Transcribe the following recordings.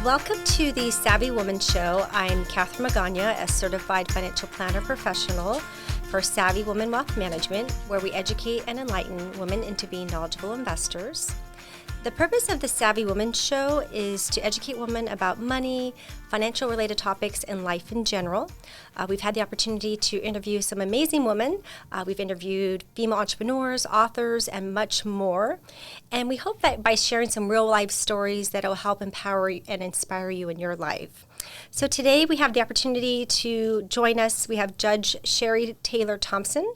Welcome to the Savvy Woman Show. I'm Catherine Magana, a certified financial planner professional for Savvy Woman Wealth Management, where we educate and enlighten women into being knowledgeable investors. The purpose of the Savvy Woman Show is to educate women about money, financial related topics, and life in general. We've had the opportunity to interview some amazing women. We've interviewed female entrepreneurs, authors, and much more. And we hope that by sharing some real life stories that will help empower and inspire you in your life. So today we have the opportunity to join us. We have Judge Sherry Taylor Thompson.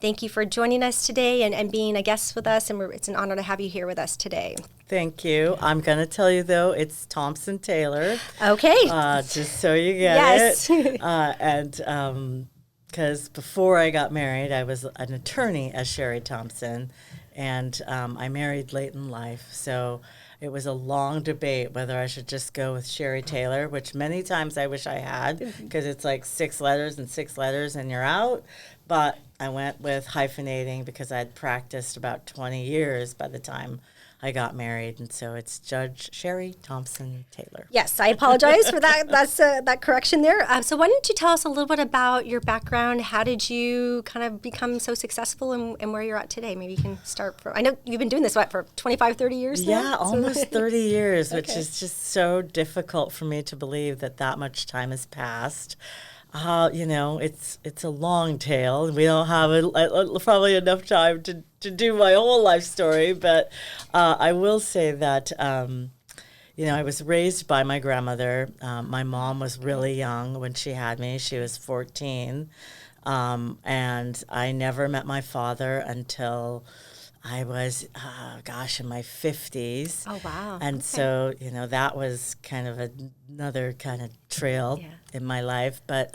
Thank you for joining us today and being a guest with us, and it's an honor to have you here with us today. Thank you. I'm going to tell you, though, it's Thompson-Taylor. Okay. Just so you get yes. it. And because before I got married, I was an attorney as Sherry Thompson, and I married late in life. So it was a long debate whether I should just go with Sherry Taylor, which many times I wish I had, because it's like 6 letters and you're out. But I went with hyphenating because I'd practiced about 20 years by the time I got married, and so it's Judge Sherry Thompson-Taylor. Yes, I apologize for that. That's that correction there. So why don't you tell us a little bit about your background? How did you kind of become so successful and where you're at today? Maybe you can start I know you've been doing this, for 25, 30 years now? Yeah, almost 30 years, which Okay. is just so difficult for me to believe that much time has passed. It's a long tale. We don't have probably enough time to do my whole life story, but I will say that, I was raised by my grandmother. My mom was really young when she had me. She was 14, and I never met my father until I was, in my 50s. Oh, wow. And Okay. so, that was kind of another kind of trail in my life. But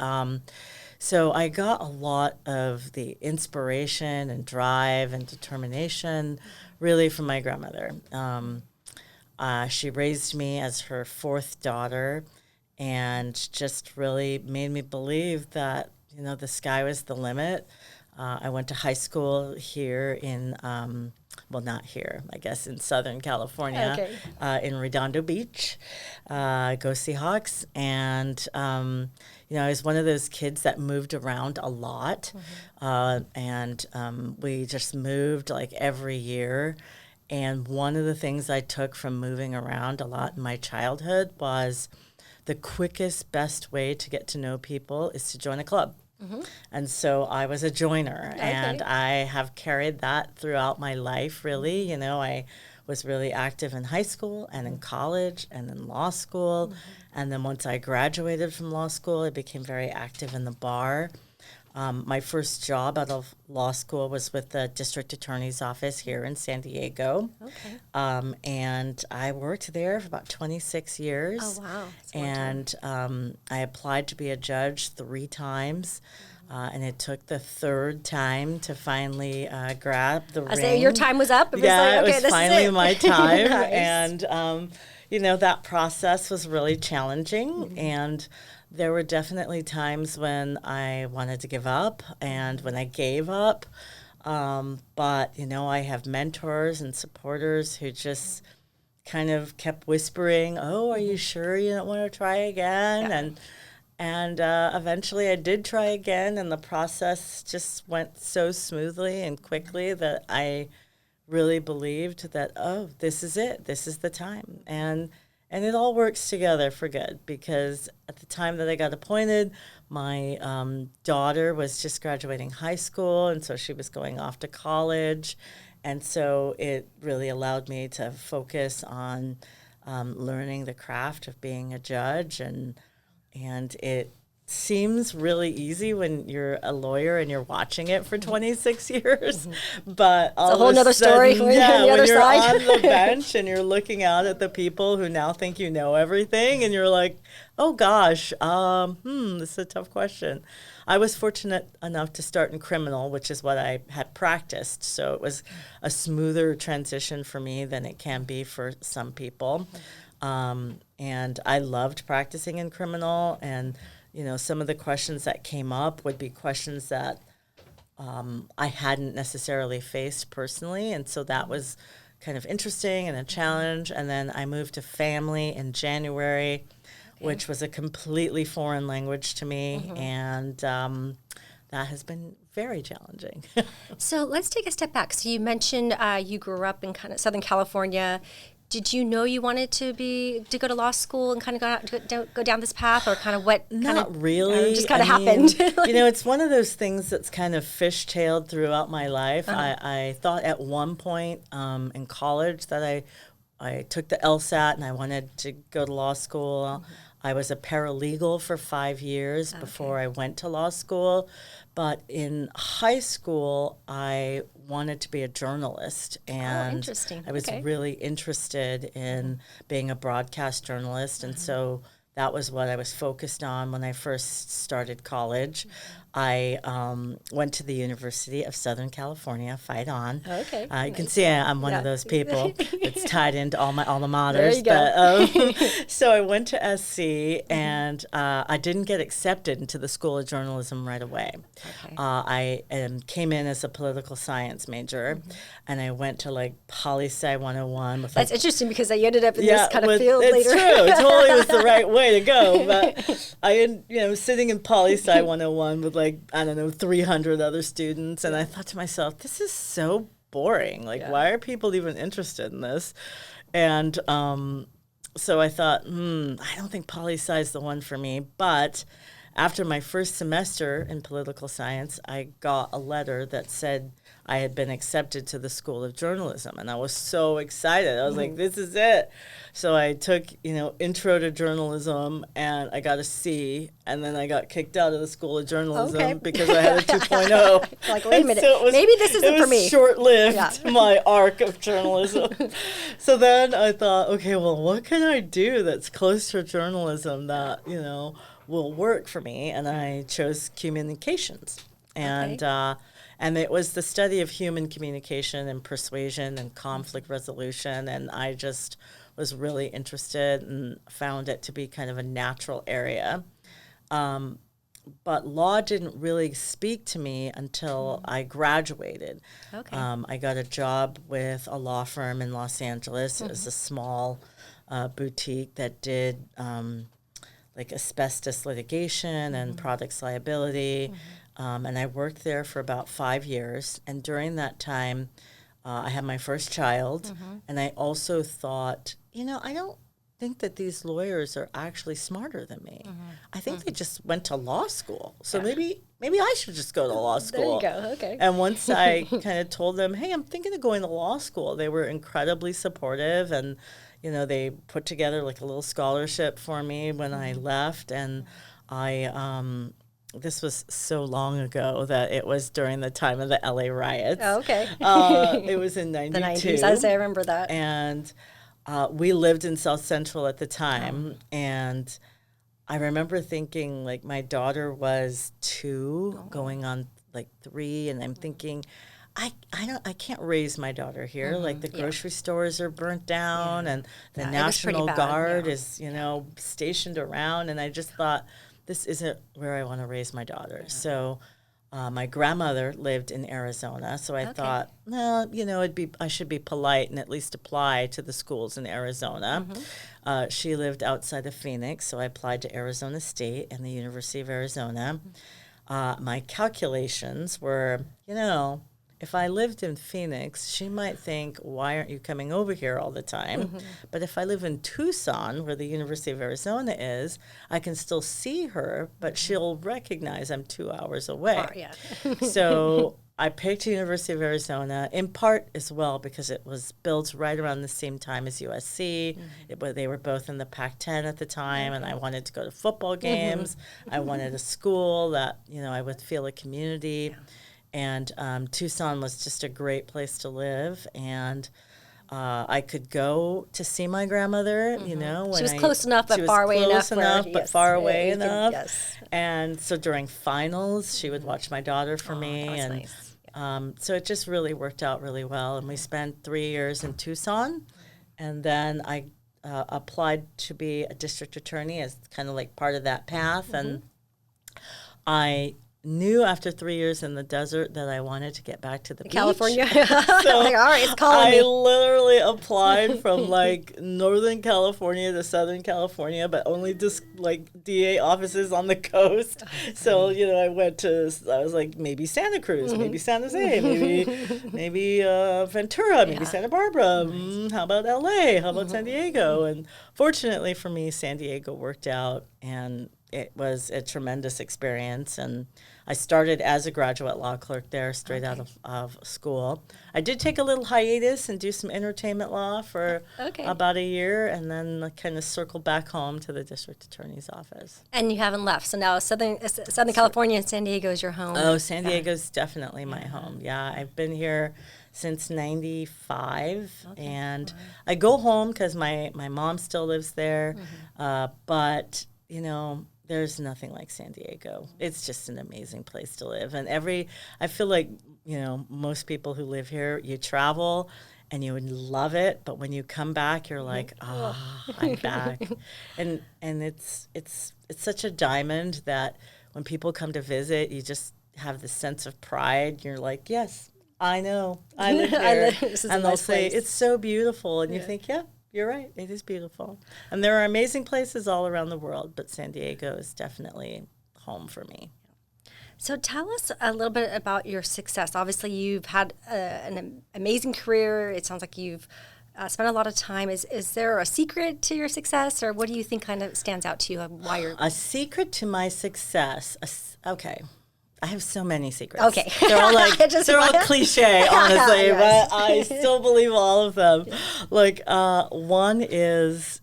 so I got a lot of the inspiration and drive and determination really from my grandmother. She raised me as her 4th daughter and just really made me believe that, the sky was the limit. I went to high school here in, not here, I guess in Southern California, Okay. in Redondo Beach, Go Seahawks. And, I was one of those kids that moved around a lot. And we just moved like every year. And one of the things I took from moving around a lot in my childhood was the quickest, best way to get to know people is to join a club. And so I was a joiner, and I have carried that throughout my life, really. I was really active in high school and in college and in law school. And then once I graduated from law school, I became very active in the bar. My first job out of law school was with the district attorney's office here in San Diego. Okay. And I worked there for about 26 years. Oh, wow. And I applied to be a judge 3 times. And it took the 3rd time to finally grab the ring. So your time was up? It was finally my time. Nice. And, that process was really challenging. And there were definitely times when I wanted to give up and when I gave up. But, I have mentors and supporters who just kind of kept whispering, "Oh, are you sure you don't want to try again?" Yeah. And eventually I did try again, and the process just went so smoothly and quickly that I really believed that, oh, this is it. This is the time. And it all works together for good, because at the time that I got appointed, my daughter was just graduating high school, and so she was going off to college. And so it really allowed me to focus on learning the craft of being a judge, and it seems really easy when you're a lawyer and you're watching it for 26 years, but all it's a whole other story when you're on the other you're side. on the bench and you're looking out at the people who now think you know everything, and you're like, oh gosh, this is a tough question. I was fortunate enough to start in criminal, which is what I had practiced, so it was a smoother transition for me than it can be for some people. And I loved practicing in criminal, and some of the questions that came up would be questions that I hadn't necessarily faced personally, and so that was kind of interesting and a challenge. And then I moved to family in January, which was a completely foreign language to me. And that has been very challenging. So let's take a step back. So you mentioned you grew up in kind of Southern California. Did you know you wanted to go to law school and kind of go down this path, or kind of what? Not really. Just kind of happened. It's one of those things that's kind of fishtailed throughout my life. I thought at one point in college that I took the LSAT and I wanted to go to law school. I was a paralegal for 5 years before I went to law school. But in high school, I wanted to be a journalist. And interesting. I was really interested in being a broadcast journalist. And so that was what I was focused on when I first started college. I went to the University of Southern California, fight on. Okay. You can see I'm one of those people that's tied into all my alma maters. There you go. But, so I went to SC, and I didn't get accepted into the School of Journalism right away. Okay. I came in as a political science major, and I went to like Poli-Sci 101. That's interesting because I ended up in this kind of field it's later. It's true. It totally was the right way to go. But I, sitting in Poli-Sci 101 with 300 other students. And I thought to myself, this is so boring. Why are people even interested in this? And so I thought, I don't think poli-sci is the one for me. But after my first semester in political science, I got a letter that said I had been accepted to the School of Journalism. And I was so excited. I was like, this is it. So I took, intro to journalism, and I got a C. And then I got kicked out of the School of Journalism because I had a 2.0. Like, wait a minute, so maybe this isn't for me. It was short-lived, my arc of journalism. So then I thought, okay, well, what can I do that's close to journalism that, will work for me? And I chose communications. And it was the study of human communication and persuasion and conflict resolution. And I just was really interested and found it to be kind of a natural area. But law didn't really speak to me until I graduated. Okay. I got a job with a law firm in Los Angeles. It was a small boutique that did asbestos litigation and products liability. And I worked there for about 5 years. And during that time, I had my first child. And I also thought, I don't think that these lawyers are actually smarter than me. I think they just went to law school. So maybe I should just go to law school. There you go. Okay. And once I kind of told them, hey, I'm thinking of going to law school, they were incredibly supportive. And, they put together a little scholarship for me when I left. And this was so long ago that it was during the time of the LA riots. Oh, okay. It was in 92. The 90s, I remember that. And we lived in South Central at the time. And I remember thinking, my daughter was 2, going on 3, and I'm thinking, I can't raise my daughter here. The grocery stores are burnt down, and the National Guard is, stationed around. And I just thought, this isn't where I want to raise my daughter. Yeah. So my grandmother lived in Arizona. So I thought, well, I should be polite and at least apply to the schools in Arizona. She lived outside of Phoenix, so I applied to Arizona State and the University of Arizona. My calculations were, if I lived in Phoenix, she might think, why aren't you coming over here all the time? But if I live in Tucson, where the University of Arizona is, I can still see her, but she'll recognize I'm 2 hours away. So I picked University of Arizona, in part as well because it was built right around the same time as USC. They were both in the Pac-10 at the time, and I wanted to go to football games. I wanted a school that, I would feel a community. Yeah. And Tucson was just a great place to live, and I could go to see my grandmother. When she was close enough, but far away enough. But far away enough. And so during finals, she would watch my daughter for me, that was and nice. Yeah. So it just really worked out really well. And we spent 3 years in Tucson, and then I applied to be a district attorney as kind of part of that path, and I knew after 3 years in the desert that I wanted to get back to the beach. California. So like, all right, it's calling I me. literally applied from like Northern California to Southern California, but only just like DA offices on the coast. So, I was like, maybe Santa Cruz, maybe San Jose, maybe Ventura, maybe Santa Barbara. How about LA? How about San Diego? And fortunately for me, San Diego worked out, and it was a tremendous experience. And I started as a graduate law clerk there, straight out of school. I did take a little hiatus and do some entertainment law for about a year, and then kind of circled back home to the district attorney's office. And you haven't left. So now Southern California and San Diego is your home. Oh, San Diego's definitely my home. Yeah, I've been here since 95, and I go home because my mom still lives there, but, there's nothing like San Diego. It's just an amazing place to live. And I feel like, most people who live here, you travel and you would love it, but when you come back, you're like, I'm back. And it's such a diamond that when people come to visit, you just have this sense of pride. You're like, yes, I know, I live here. And they'll say, it's so beautiful. And you think, yeah. You're right. It is beautiful. And there are amazing places all around the world, but San Diego is definitely home for me. So tell us a little bit about your success. Obviously, you've had an amazing career. It sounds like you've spent a lot of time. Is there a secret to your success, or what do you think kind of stands out to you? Why you're a secret to my success? Okay. I have so many secrets. Okay. They're all they're all cliche, honestly, Yes. but I still believe all of them. Like, one is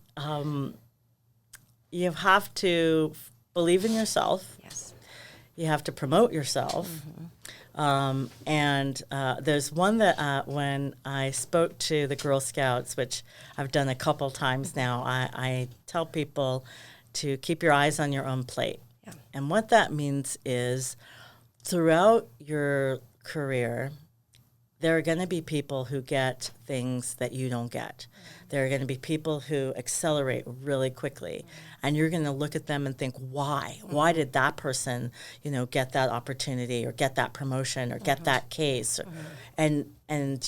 you have to believe in yourself. Yes. You have to promote yourself. And there's one that when I spoke to the Girl Scouts, which I've done a couple times now, I tell people to keep your eyes on your own plate. Yeah. And what that means is, throughout your career, there are going to be people who get things that you don't get. There are going to be people who accelerate really quickly, and you're going to look at them and think, why? Why did that person, get that opportunity or get that promotion or get that case? And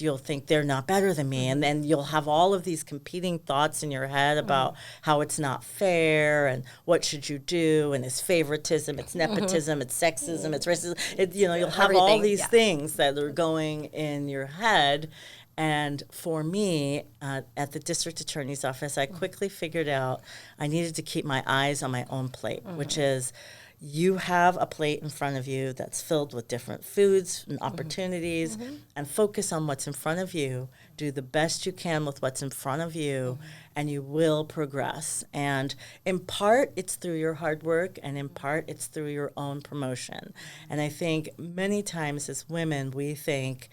you'll think they're not better than me, and then you'll have all of these competing thoughts in your head about how it's not fair and what should you do, and it's favoritism, it's nepotism, it's sexism, it's racism. You'll have all these things that are going in your head. And for me, at the district attorney's office, I quickly figured out I needed to keep my eyes on my own plate, which is, you have a plate in front of you that's filled with different foods and opportunities, and focus on what's in front of you. Do the best you can with what's in front of you, and you will progress. And in part, it's through your hard work, and in part, it's through your own promotion. And I think many times as women, we think,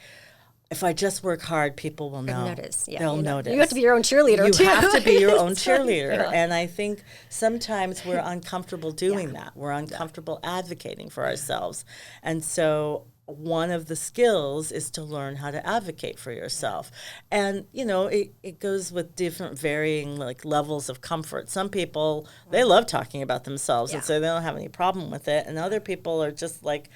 if I just work hard, people will know. Notice. Yeah, they'll notice. You have to be your own cheerleader, too. You have to be your own cheerleader. And I think sometimes we're uncomfortable doing that. We're uncomfortable advocating for ourselves. And so one of the skills is to learn how to advocate for yourself. And, it goes with different varying levels of comfort. Some people, they love talking about themselves, and so they don't have any problem with it. And other people are just like,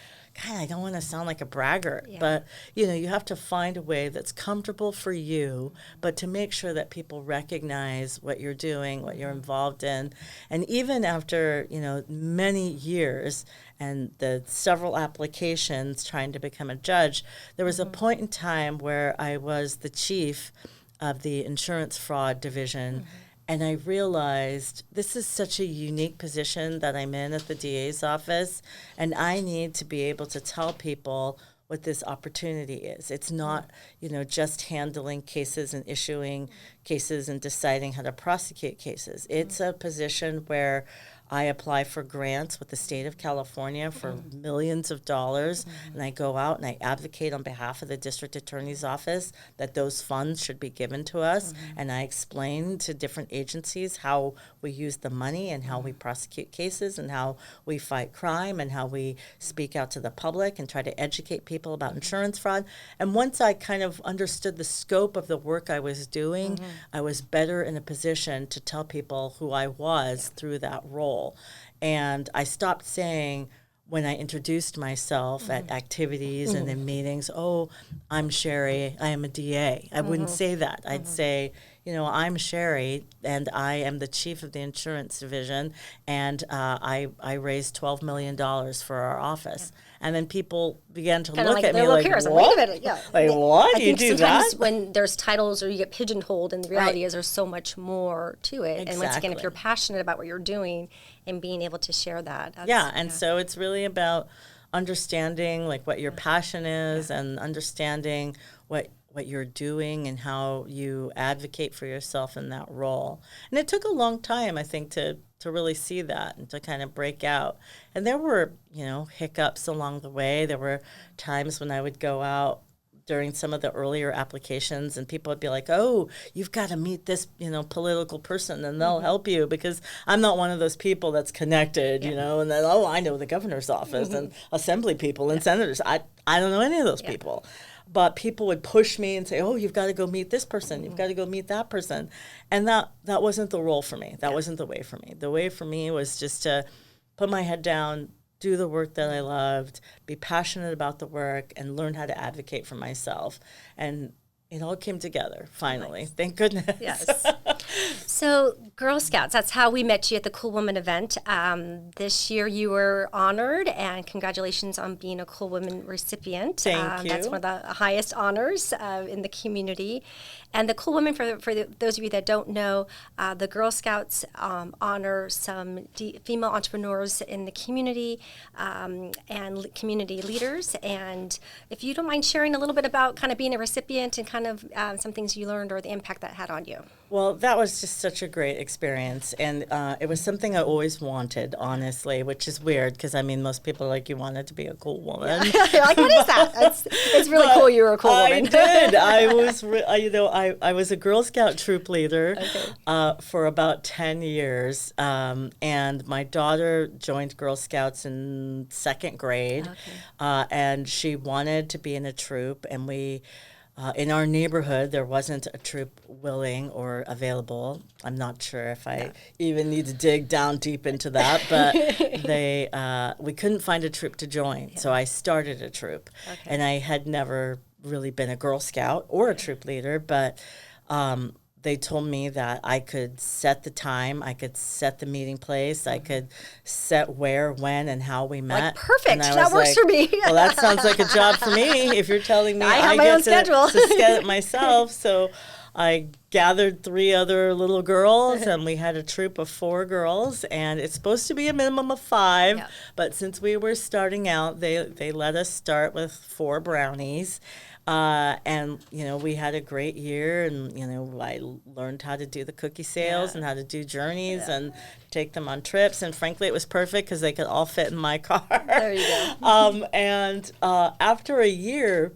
God, I don't want to sound like a braggart, but, you have to find a way that's comfortable for you, but to make sure that people recognize what you're doing, what you're involved in. And even after, many years and the several applications trying to become a judge, there was a point in time where I was the chief of the insurance fraud division. And I realized this is such a unique position that I'm in at the DA's office, and I need to be able to tell people what this opportunity is. It's not, just handling cases and issuing cases and deciding how to prosecute cases. It's a position where I apply for grants with the state of California for millions of dollars, and I go out and I advocate on behalf of the district attorney's office that those funds should be given to us, and I explain to different agencies how we use the money and how we prosecute cases and how we fight crime and how we speak out to the public and try to educate people about insurance fraud. And once I kind of understood the scope of the work I was doing, I was better in a position to tell people who I was through that role. And I stopped saying, when I introduced myself at activities and in meetings, oh, I'm Sherry, I am a DA. I wouldn't say that. I'd say, I'm Sherry, and I am the chief of the insurance division, and I raised $12 million for our office. And then people began to Kinda look like at me they're like, curious. what? Wait a minute, yeah. Like, what? I You think do sometimes that? when there's titles or you get pigeonholed, and the reality Right. is there's so much more to it. And once again, if Exactly. you're passionate about what you're doing and being able to share that. So it's really about understanding like what your passion is and understanding what you're doing and how you advocate for yourself in that role. And it took a long time, I think, to really see that and to kind of break out. And there were, hiccups along the way. There were times when I would go out during some of the earlier applications and people would be like, oh, you've got to meet this, political person and they'll help you, because I'm not one of those people that's connected, and then, oh, I know the governor's office and assembly people and senators. I don't know any of those people. But people would push me and say, oh, you've got to go meet this person. You've got to go meet that person. And that wasn't the role for me. That wasn't the way for me. The way for me was just to put my head down, do the work that I loved, be passionate about the work, and learn how to advocate for myself. And it all came together, finally. Nice. Thank goodness. Yes. So Girl Scouts, that's how we met you at the Cool Woman event. This year you were honored, and congratulations on being a Cool Woman recipient. Thank you. That's one of the highest honors in the community. And the Cool Women, for those of you that don't know, the Girl Scouts honor some female entrepreneurs in the community and community leaders. And if you don't mind sharing a little bit about kind of being a recipient and kind of some things you learned or the impact that had on you. Well, that was just such a great experience, and it was something I always wanted, honestly, which is weird because, most people are like, you wanted to be a cool woman. You're like, what is that? It's really cool you were a cool woman. I did. I was, I was a Girl Scout troop leader for about 10 years, and my daughter joined Girl Scouts in second grade, and she wanted to be in a troop, and we... in our neighborhood, there wasn't a troop willing or available. I'm not sure if I even need to dig down deep into that, but we couldn't find a troop to join. So I started a troop, and I had never really been a Girl Scout or a troop leader, but they told me that I could set the time, I could set the meeting place, I could set where, when, and how we met. Like, perfect. That works for me. Well, that sounds like a job for me if you're telling me I have my own schedule to set it myself. So I gathered 3 other little girls, and we had a troop of 4 girls, and it's supposed to be a minimum of 5, but since we were starting out, they let us start with 4 brownies. And, we had a great year, and, I learned how to do the cookie sales and how to do journeys and take them on trips. And frankly, it was perfect because they could all fit in my car. There you go. And after a year,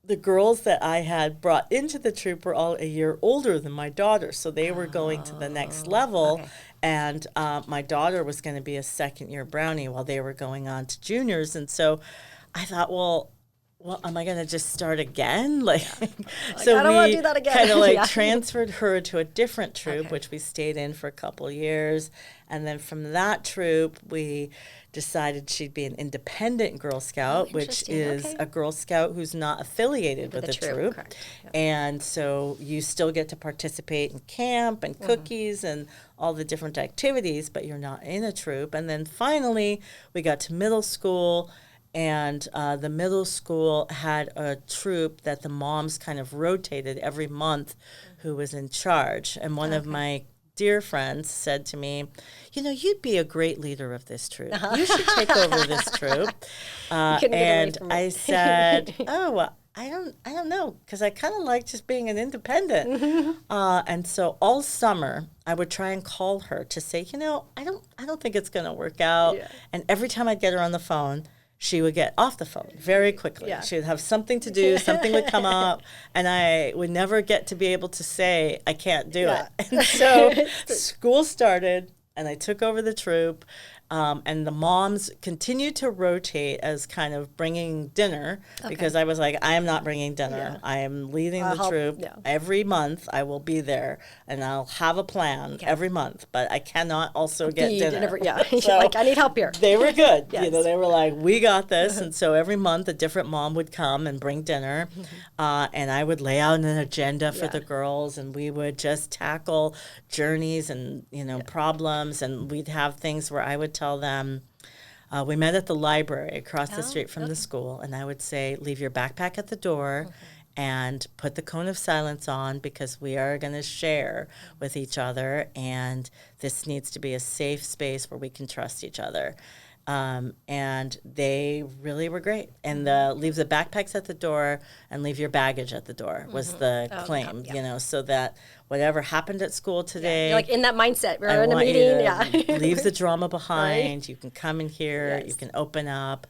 the girls that I had brought into the troop were all a year older than my daughter. So they were going to the next level. Okay. And my daughter was going to be a second-year brownie while they were going on to juniors. And so I thought, well, am I going to just start again? So I don't want to do that again. Kind of transferred her to a different troop, which we stayed in for a couple years. And then from that troop, we decided she'd be an independent Girl Scout, which is a Girl Scout who's not affiliated with a troop. Yep. And so you still get to participate in camp and cookies and all the different activities, but you're not in a troop. And then finally, we got to middle school. And the middle school had a troop that the moms kind of rotated every month who was in charge. And one of my dear friends said to me, you'd be a great leader of this troop. You should take over this troop. And I said, I don't know, because I kind of like just being an independent. And so all summer, I would try and call her to say, I don't think it's going to work out. Yeah. And every time I'd get her on the phone, she would get off the phone very quickly. Yeah. She would have something to do, something would come up, and I would never get to be able to say, I can't do it. And so school started, and I took over the troop, And the moms continued to rotate as kind of bringing dinner because I was like, I am not bringing dinner. Yeah. I am leading the help, troop. yeah. Every month I will be there and I'll have a plan every month, but I cannot also get dinner. So, like, I need help here. They were good. Yes. They were like, we got this. And so every month a different mom would come and bring dinner. And I would lay out an agenda for the girls, and we would just tackle journeys and, problems. And we'd have things where I would tell them, we met at the library across the street from the school, and I would say, leave your backpack at the door and put the cone of silence on because we are going to share with each other, and this needs to be a safe space where we can trust each other. And they really were great. And leave the backpacks at the door and leave your baggage at the door was the claim, so that whatever happened at school today. You're like in that mindset. We're in a meeting. Leave the drama behind. Right? You can come in here. Yes. You can open up.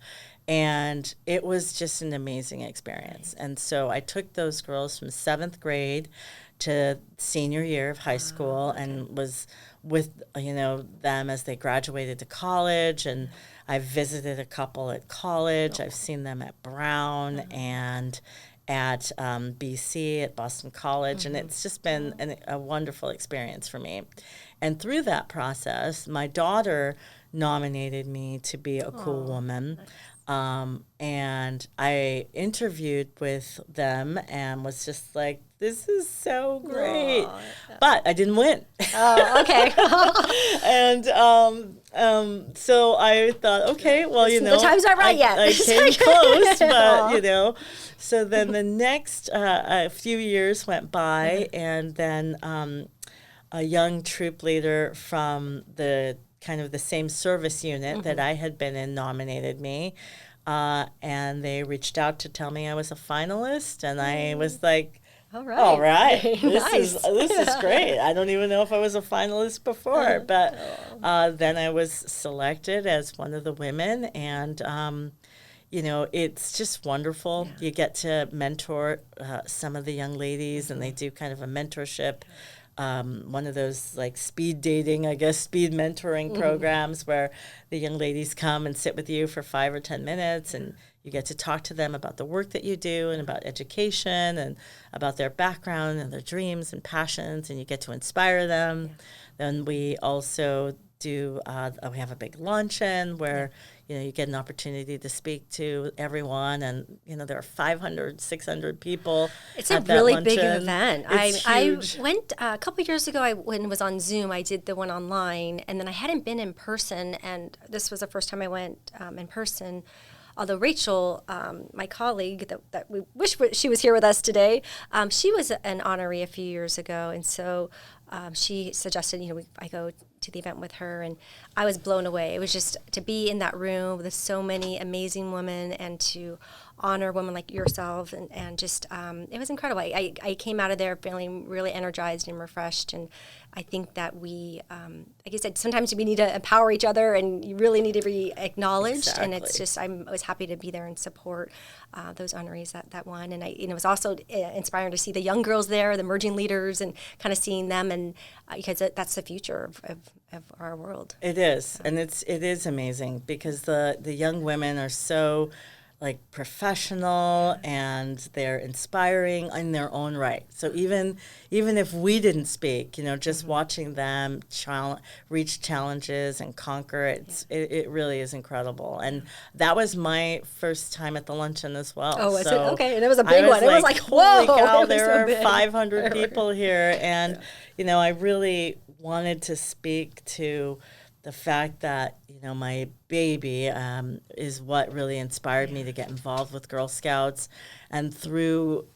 And it was just an amazing experience. Right. And so I took those girls from 7th grade to senior year of high school and was with them as they graduated to college, and I visited a couple at college. I've seen them at Brown and at BC at Boston College, and it's just been a wonderful experience for me. And through that process, my daughter nominated me to be a cool woman. And I interviewed with them and was just like, this is so great. Aww. But I didn't win. Oh, okay. And so I thought, okay, well, the time's not right yet. I came close, but, So then the next few years went by, and then a young troop leader from the kind of the same service unit that I had been in nominated me. And they reached out to tell me I was a finalist, and I was like, all right. This is great. I don't even know if I was a finalist before, but then I was selected as one of the women, and it's just wondful. Yeah. You get to mentor some of the young ladies, and they do kind of a mentorship. One of those like speed dating, speed mentoring programs where the young ladies come and sit with you for 5 or 10 minutes, and you get to talk to them about the work that you do and about education and about their background and their dreams and passions, and you get to inspire them. Yeah. Then we also do, we have a big luncheon where, you get an opportunity to speak to everyone, and, there are 500, 600 people. It's a really big luncheon. Event. It's huge. I went a couple of years ago, when it was on Zoom, I did the one online, and then I hadn't been in person, and this was the first time I went in person. Although Rachel, my colleague, that we wish she was here with us today, she was an honoree a few years ago, and so she suggested, I go to the event with her, and I was blown away. It was just to be in that room with so many amazing women and to honor women like yourself, and just it was incredible. I came out of there feeling really energized and refreshed, and I think that we, like I said, sometimes we need to empower each other, and you really need to be acknowledged. Exactly. And it's just I was happy to be there and support those honorees that won, and it was also inspiring to see the young girls there, the emerging leaders, and kind of seeing them, and because that's the future of our world. It is, and it is amazing because the young women are so professional, and they're inspiring in their own right. So even if we didn't speak, just watching them reach challenges and conquer it really is incredible. And that was my first time at the luncheon as well. Oh, was it? Okay, and it was a big one. It was like, whoa! Holy cow, there are 500 people here, and I really wanted to speak to the fact that, my baby is what really inspired me to get involved with Girl Scouts. And through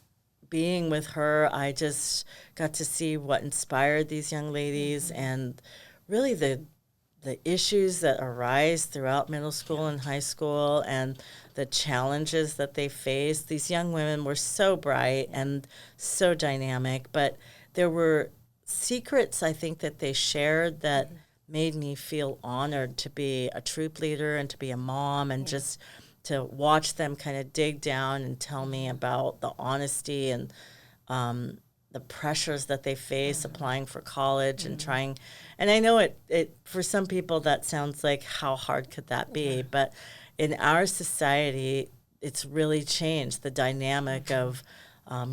being with her, I just got to see what inspired these young ladies and really the issues that arise throughout middle school and high school and the challenges that they face. These young women were so bright and so dynamic, but there were secrets, I think, that they shared that made me feel honored to be a troop leader and to be a mom, and just to watch them kind of dig down and tell me about the honesty and the pressures that they face applying for college and trying. And I know it for some people that sounds like how hard could that be, but in our society, it's really changed the dynamic of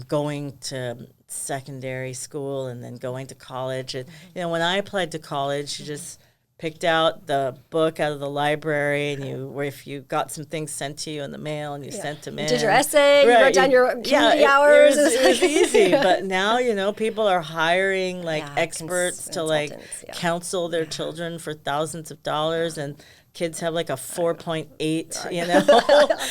going to secondary school and then going to college. And, when I applied to college, you just picked out the book out of the library, and if you got some things sent to you in the mail, and you sent them in. Did your essay, you wrote down your community hours. It was easy, but now, people are hiring experts to counsel their children for thousands of dollars, and kids have like a 4.8,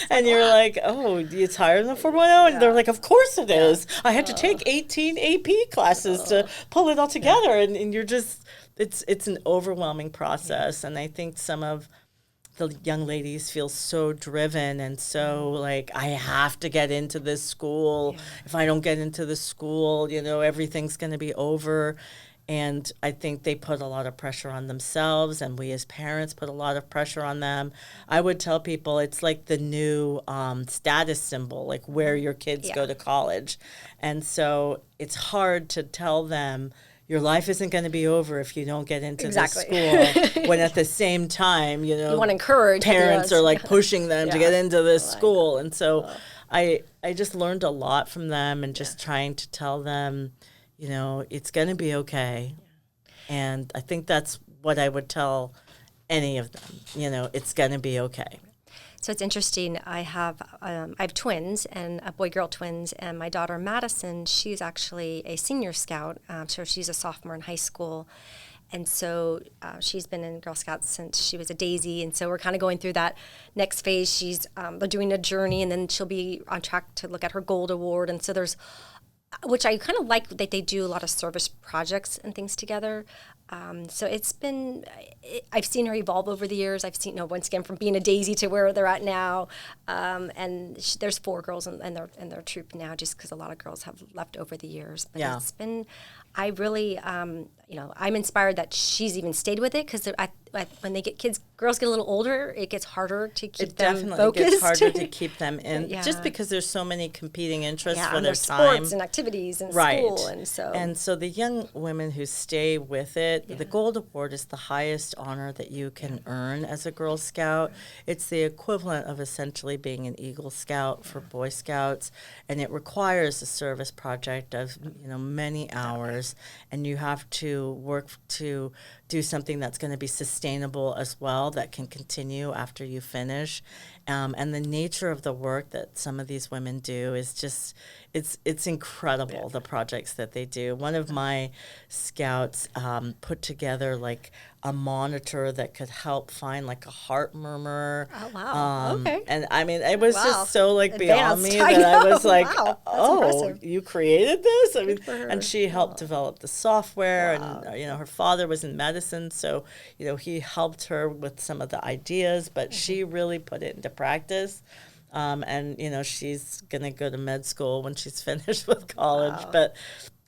and you're like, oh, it's higher than a 4.0, and they're like, of course it is. I had to take 18 AP classes to pull it all together, and you're just. It's an overwhelming process, and I think some of the young ladies feel so driven and so like, I have to get into this school. Yeah. If I don't get into this school, everything's going to be over. And I think they put a lot of pressure on themselves, and we as parents put a lot of pressure on them. I would tell people it's like the new status symbol, like where your kids go to college. And so it's hard to tell them, your life isn't going to be over if you don't get into this school. When at the same time, you want to encourage parents are like pushing them to get into this school. And so I just learned a lot from them, and just trying to tell them, it's going to be okay. And I think that's what I would tell any of them. It's going to be okay. So it's interesting. I have twins, and boy-girl twins, and my daughter Madison, she's actually a senior scout, so she's a sophomore in high school, and so she's been in Girl Scouts since she was a daisy, and so we're kind of going through that next phase. They're doing a journey, and then she'll be on track to look at her gold award, and so which I kind of like that they do a lot of service projects and things together. So I've seen her evolve over the years. I've seen, once again, from being a daisy to where they're at now. And there's 4 girls in their troop now, just because a lot of girls have left over the years. But it's been, I really, I'm inspired that she's even stayed with it, because when girls get a little older, it gets harder to keep them focused. It definitely gets harder to keep them in, just because there's so many competing interests for their time. Sports and activities and school. And so the young women who stay with it, the Gold Award is the highest honor that you can earn as a Girl Scout. It's the equivalent of essentially being an Eagle Scout for Boy Scouts, and it requires a service project of many hours, and you have to work to do something that's going to be sustainable as well, that can continue after you finish. And the nature of the work that some of these women do is just, it's incredible, the projects that they do. One of my scouts put together like a monitor that could help find like a heart murmur. Oh, wow. Okay. And I mean, it was just so like beyond me that I was like, impressive. You created this? I mean, and she helped develop the software, and her father was in medicine, so he helped her with some of the ideas, but she really put it into practice. And she's gonna go to med school when she's finished with college. But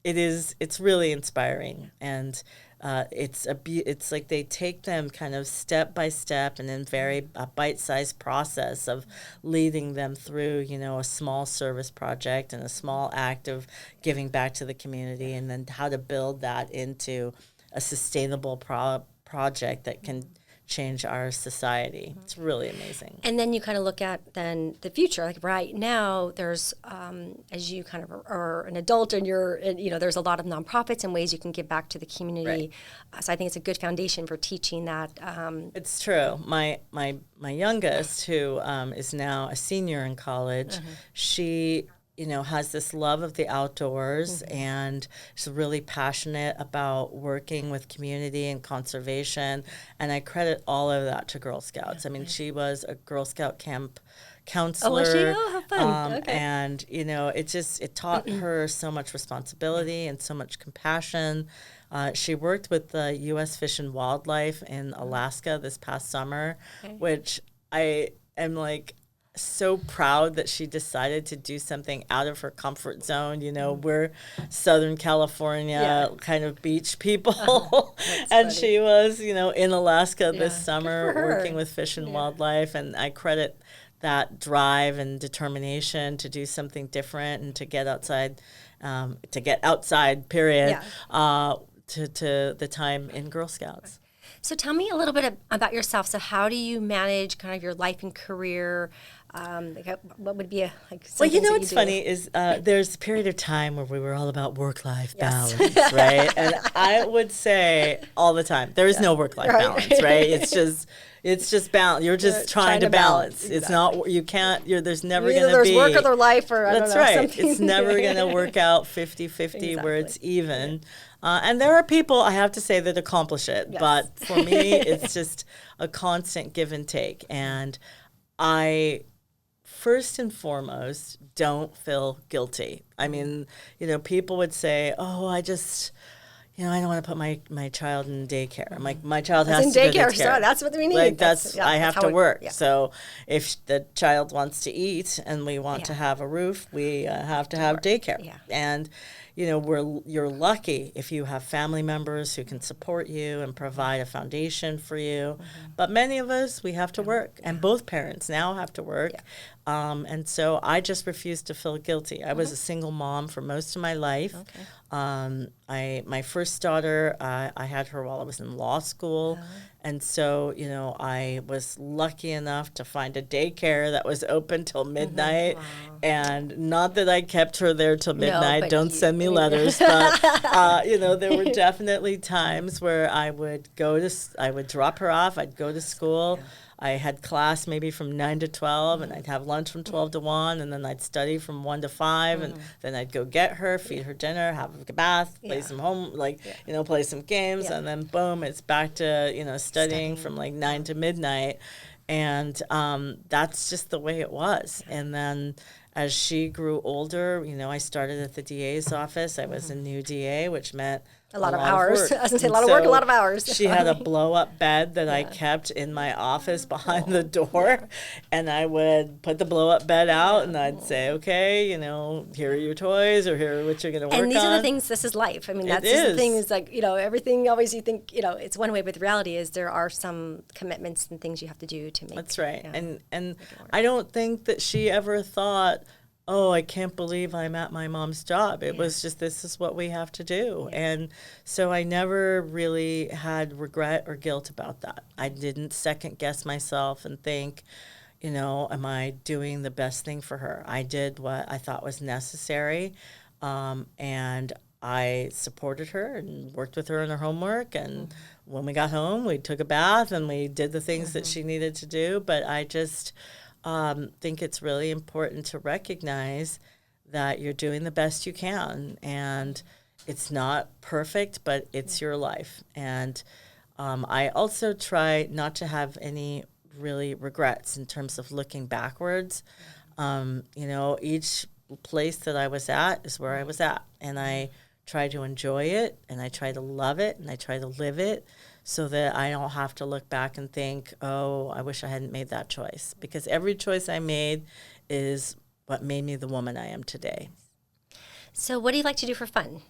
it's really inspiring, and it's like they take them kind of step by step, and then a bite-sized process of leading them through a small service project and a small act of giving back to the community, and then how to build that into a sustainable project that can change our society. It's really amazing. And then you kind of look at then the future. Like right now, there's as you kind of are an adult, and there's a lot of nonprofits and ways you can give back to the community. Right. So I think it's a good foundation for teaching that. It's true. My youngest, who is now a senior in college, she has this love of the outdoors, and she's really passionate about working with community and conservation. And I credit all of that to Girl Scouts. I mean, she was a Girl Scout camp counselor. Oh, was she? Oh, how fun. Okay. And, it taught her so much responsibility and so much compassion. She worked with the U.S. Fish and Wildlife in Alaska this past summer, which I am like, so proud that she decided to do something out of her comfort zone. We're Southern California kind of beach people. And funny. She was, in Alaska this summer working with Fish and Wildlife. And I credit that drive and determination to do something different and to get outside to get outside, period, Yeah. to the time in Girl Scouts. So tell me a little bit about yourself. So how do you manage kind of your life and career? What would be Well, what's funny is there's a period of time where we were all about work-life Yes. balance, right? And I would say all the time, there is no work-life balance, right? It's just balance. You're just trying to balance. Exactly. It's not, you can't, there's never Either going to there's be. work or their life, or I don't That's know, right. something. It's never going to work out 50-50 where Exactly. it's even. And there are people, I have to say, that accomplish it. Yes. But for me, it's just a constant give and take. And I, first and foremost, don't feel guilty. I mean, people would say, oh, I don't want to put my child in daycare. I'm like, my child has to go to daycare. So that's what we need. Like I have to work. Yeah. So if the child wants to eat and we want to have a roof, we have to have daycare. Yeah. And you're lucky if you have family members who can support you and provide a foundation for you. Mm-hmm. But many of us, we have to work, and both parents now have to work. Yeah. And so I just refused to feel guilty. I was a single mom for most of my life. Okay. My first daughter, I had her while I was in law school. And so, I was lucky enough to find a daycare that was open till midnight. Wow. And not that I kept her there till midnight. No, don't send me letters. But, there were definitely times where I would drop her off. I'd go to school. Yeah. I had class maybe from 9 to 12, and I'd have lunch from 12 to 1, and then I'd study from 1 to 5, and then I'd go get her, feed her dinner, have a bath, play some play some games, and then boom, it's back to, studying from 9 to midnight. And that's just the way it was. Yeah. And then as she grew older, I started at the DA's office. I was a new DA, which meant a lot of hours. I was going to say a lot of work, a lot of hours. She had a blow-up bed that I kept in my office behind the door, and I would put the blow-up bed out, and I'd say, okay, here are your toys, or here are what you're going to work on. And these are the things, this is life. I mean, that's just the thing is everything always you think, it's one way, but the reality is there are some commitments and things you have to do to make. That's right. And I don't think that she ever thought, oh, I can't believe I'm at my mom's job. It was just, this is what we have to do. Yeah. And so I never really had regret or guilt about that. I didn't second guess myself and think, am I doing the best thing for her? I did what I thought was necessary. And I supported her and worked with her in her homework. And when we got home, we took a bath and we did the things that she needed to do. But I just think it's really important to recognize that you're doing the best you can, and it's not perfect, but it's your life. And I also try not to have any really regrets in terms of looking backwards. Each place that I was at is where I was at, and I try to enjoy it, and I try to love it, and I try to live it, so that I don't have to look back and think, oh, I wish I hadn't made that choice. Because every choice I made is what made me the woman I am today. So what do you like to do for fun?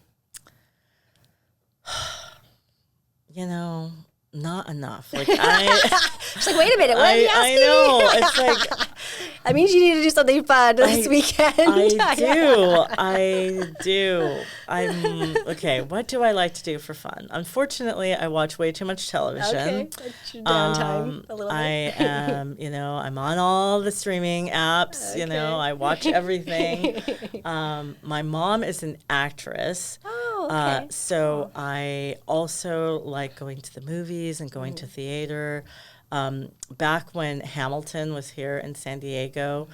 Not enough. She's like, wait a minute, what are you asking me? I know. It's like, that means you need to do something fun this weekend. I do. Okay, what do I like to do for fun? Unfortunately, I watch way too much television. Okay, that's your downtime a little bit. I am, I'm on all the streaming apps, Okay. I watch everything. My mom is an actress. Oh, okay. So I also like going to the movies and going to theater. Back when Hamilton was here in San Diego,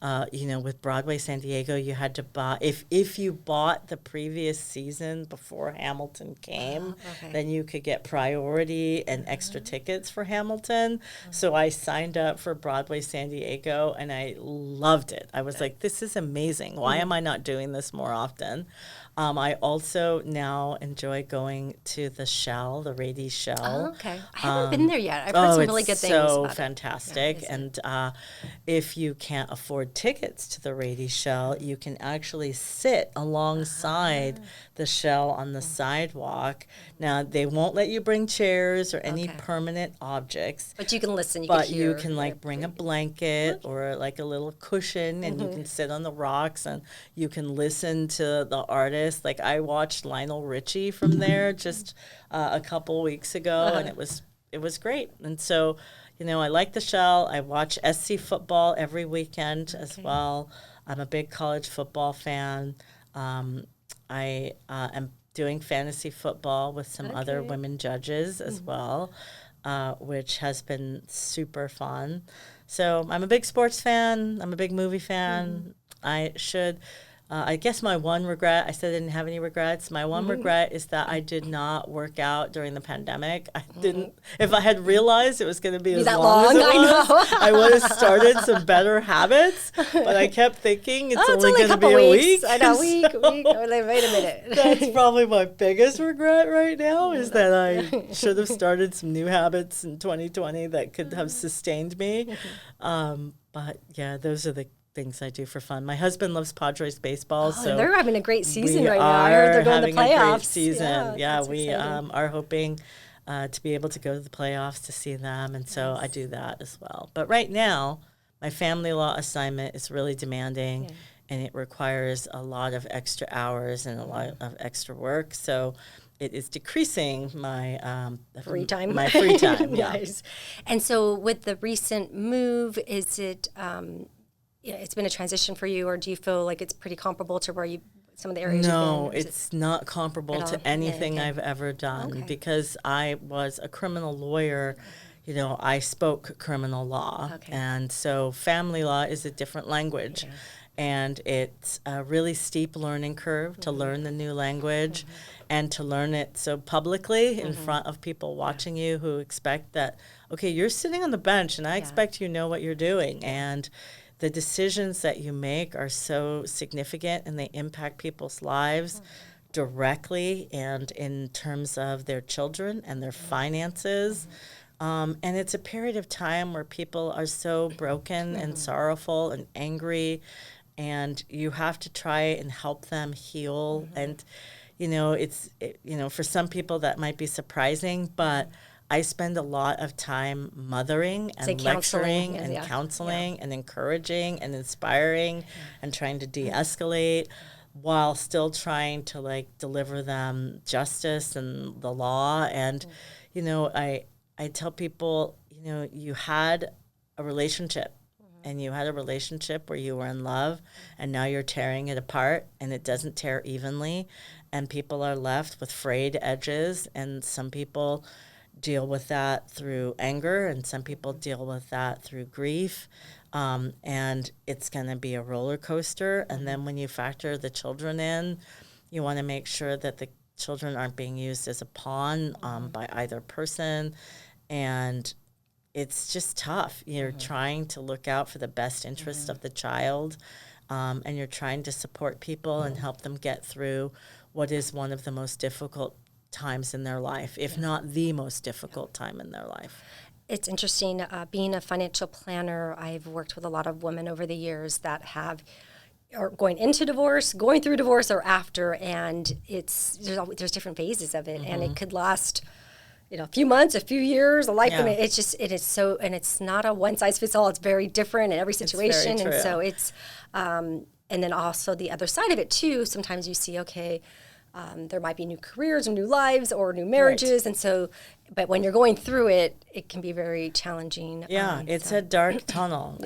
with Broadway San Diego, you had to buy, if you bought the previous season before Hamilton came, then you could get priority and extra tickets for Hamilton. So I signed up for Broadway San Diego, and I loved it. I was like, this is amazing. Why am I not doing this more often? I also now enjoy going to the Shell, the Rady Shell. Oh, okay. I haven't been there yet. I've heard some really good things about fantastic. it. Yeah, and if you can't afford tickets to the Rady Shell, you can actually sit alongside the shell on the sidewalk. Now, they won't let you bring chairs or any permanent objects. But you can listen. But you can like bring a blanket or like a little cushion, and you can sit on the rocks and you can listen to the artist. Like I watched Lionel Richie from there just a couple weeks ago, and it was great. And so, you know, I like the Shell. I watch SC football every weekend as well. I'm a big college football fan. I am doing fantasy football with some other women judges as well, which has been super fun. So I'm a big sports fan. I'm a big movie fan. I guess my one regret, I said I didn't have any regrets. My one regret is that I did not work out during the pandemic. I didn't, if I had realized it was going to be as long as it was, I would have started some better habits. But I kept thinking it's only going to be a week. I know, week. Wait a minute. That's probably my biggest regret right now is that I should have started some new habits in 2020 that could have sustained me. But yeah, those are the things I do for fun. My husband loves Padres baseball, so they're having a great season right now. I heard they're going to the playoffs. A great season. Yeah, we are hoping to be able to go to the playoffs to see them, and so I do that as well. But right now, my family law assignment is really demanding, and it requires a lot of extra hours and a lot of extra work. So it is decreasing my free time. My free time, Nice. And so, with the recent move, is it? It's been a transition for you, or do you feel like it's pretty comparable to where some of the areas? No, it's not comparable to anything I've ever done because I was a criminal lawyer. You know, I spoke criminal law, and so family law is a different language, and it's a really steep learning curve to learn the new language, and to learn it so publicly in front of people watching you who expect that, okay, you're sitting on the bench, and I expect you know what you're doing, and the decisions that you make are so significant and they impact people's lives directly and in terms of their children and their finances. And it's a period of time where people are so broken and sorrowful and angry, and you have to try and help them heal. And, you know, for some people that might be surprising, but I spend a lot of time mothering and lecturing and counseling and encouraging and inspiring and trying to de-escalate while still trying to like deliver them justice and the law. And, you know, I tell people, you know, you had a relationship and you had a relationship where you were in love, and now you're tearing it apart, and it doesn't tear evenly, and people are left with frayed edges, and some people deal with that through anger, and some people deal with that through grief, and it's going to be a roller coaster. And then when you factor the children in, you want to make sure that the children aren't being used as a pawn by either person, and it's just tough. You're trying to look out for the best interest of the child, and you're trying to support people and help them get through what is one of the most difficult times in their life, if not the most difficult time in their life. It's interesting. Being a financial planner, I've worked with a lot of women over the years that are going into divorce, going through divorce, or after, and there's different phases of it, and it could last, a few months, a few years, a life. I mean, it is so, and it's not a one size fits all. It's very different in every situation, and so it's, and then also the other side of it too. Sometimes you see, there might be new careers or new lives or new marriages. Right. And so, but when you're going through it, it can be very challenging. Yeah, it's a dark tunnel.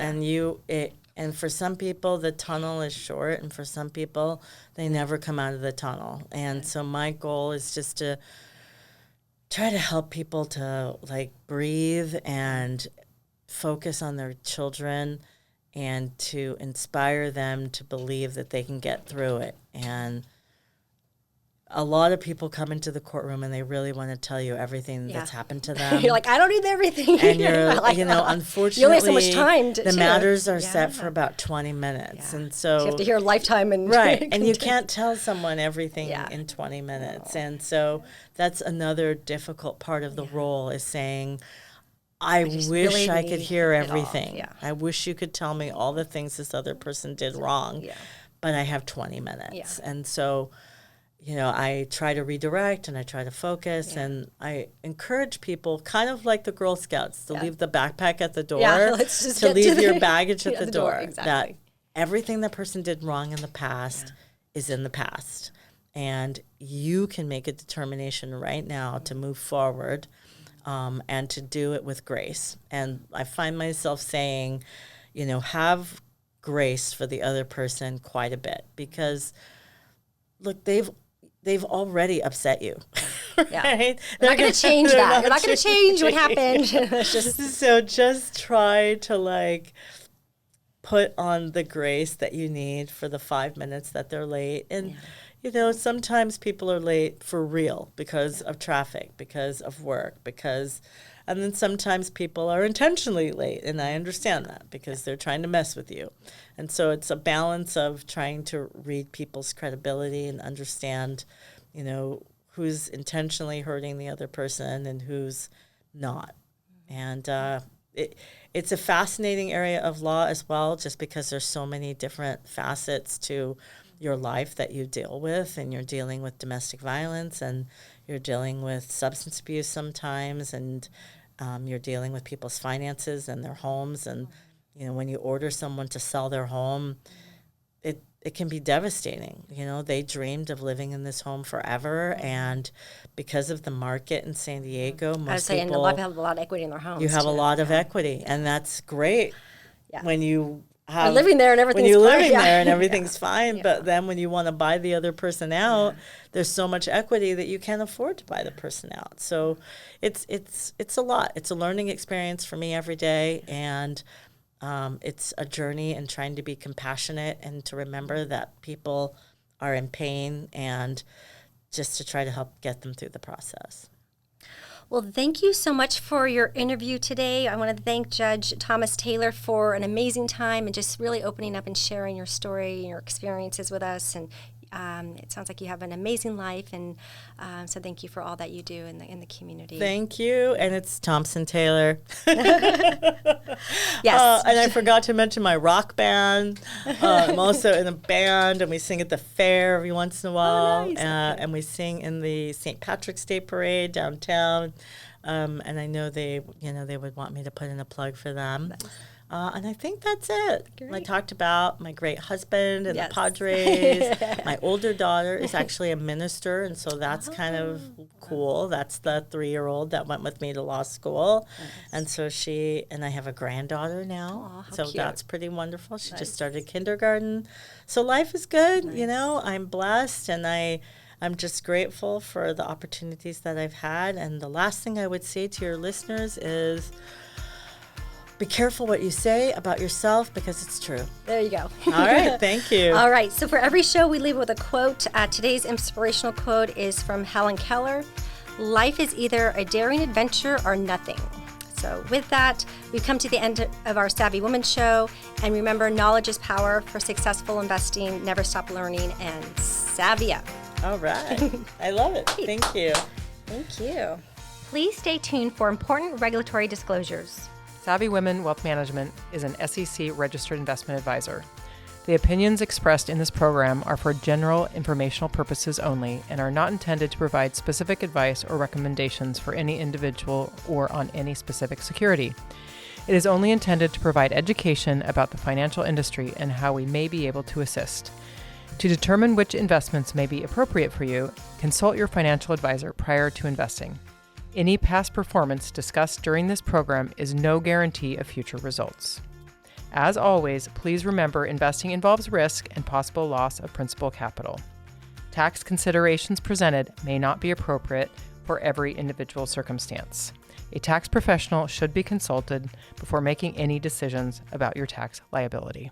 And for some people, the tunnel is short. And for some people, they never come out of the tunnel. And so my goal is just to try to help people to breathe and focus on their children and to inspire them to believe that they can get through it. And a lot of people come into the courtroom and they really want to tell you everything that's happened to them. You're like, I don't need everything. And you're, unfortunately, you only have so much time the matters are set for about 20 minutes. Yeah. And so you have to hear a lifetime. And you can't tell someone everything in 20 minutes. And so that's another difficult part of the role is saying, I just wish really I could need hear it all. everything. Yeah. I wish you could tell me all the things this other person did wrong. Yeah. But I have 20 minutes. Yeah. And so, I try to redirect and I try to focus and I encourage people, kind of like the Girl Scouts, to leave the backpack at the door, let's just to get leave to your the- baggage at the door. Exactly. That everything that person did wrong in the past is in the past. And you can make a determination right now to move forward and to do it with grace. And I find myself saying, have grace for the other person quite a bit, because look, they've already upset you. Right? Yeah. They're not going to change that. They're not going to change what happened. So just try to put on the grace that you need for the 5 minutes that they're late. And sometimes people are late for real because of traffic, because of work, and then sometimes people are intentionally late, and I understand that because they're trying to mess with you. And so it's a balance of trying to read people's credibility and understand, who's intentionally hurting the other person and who's not. And it's a fascinating area of law as well, just because there's so many different facets to your life that you deal with, and you're dealing with domestic violence, and you're dealing with substance abuse sometimes, and you're dealing with people's finances and their homes. And when you order someone to sell their home, it can be devastating. They dreamed of living in this home forever, and because of the market in San Diego, most and a people lot have a lot of equity in their homes. you have too. a lot of equity, and that's great when you You're living there and everything's when you're fine. living there and Yeah. everything's fine. But then when you want to buy the other person out, there's so much equity that you can't afford to buy the person out. So it's a lot. It's a learning experience for me every day, and it's a journey in trying to be compassionate and to remember that people are in pain, and just to try to help get them through the process. Well, thank you so much for your interview today. I want to thank Judge Thomas-Taylor for an amazing time and just really opening up and sharing your story and your experiences with us. And it sounds like you have an amazing life, and so thank you for all that you do in the community. Thank you. And it's Thompson-Taylor. Yes. And I forgot to mention my rock band. I'm also in a band, and we sing at the fair every once in a while. Nice. And we sing in the St. Patrick's Day Parade downtown. And I know they would want me to put in a plug for them. Nice. And I think that's it. Great. I talked about my great husband and Yes. the Padres. My older daughter is actually a minister, and so that's kind of cool. That's the 3-year-old that went with me to law school. Nice. And so I have a granddaughter now. Aw, how so cute. that's pretty wonderful. She Nice. just started kindergarten. So life is good, Nice. I'm blessed, and I'm just grateful for the opportunities that I've had. And the last thing I would say to your listeners is, be careful what you say about yourself, because it's true. There you go. All right. Thank you. All right. So for every show, we leave with a quote. Today's inspirational quote is from Helen Keller. Life is either a daring adventure or nothing. So with that, we've come to the end of our Savvy Woman show. And remember, knowledge is power. For successful investing, never stop learning, and savvy up. All right. I love it. Thank you. Thank you. Please stay tuned for important regulatory disclosures. Savvy Women Wealth Management is an SEC registered investment advisor. The opinions expressed in this program are for general informational purposes only and are not intended to provide specific advice or recommendations for any individual or on any specific security. It is only intended to provide education about the financial industry and how we may be able to assist. To determine which investments may be appropriate for you, consult your financial advisor prior to investing. Any past performance discussed during this program is no guarantee of future results. As always, please remember investing involves risk and possible loss of principal capital. Tax considerations presented may not be appropriate for every individual circumstance. A tax professional should be consulted before making any decisions about your tax liability.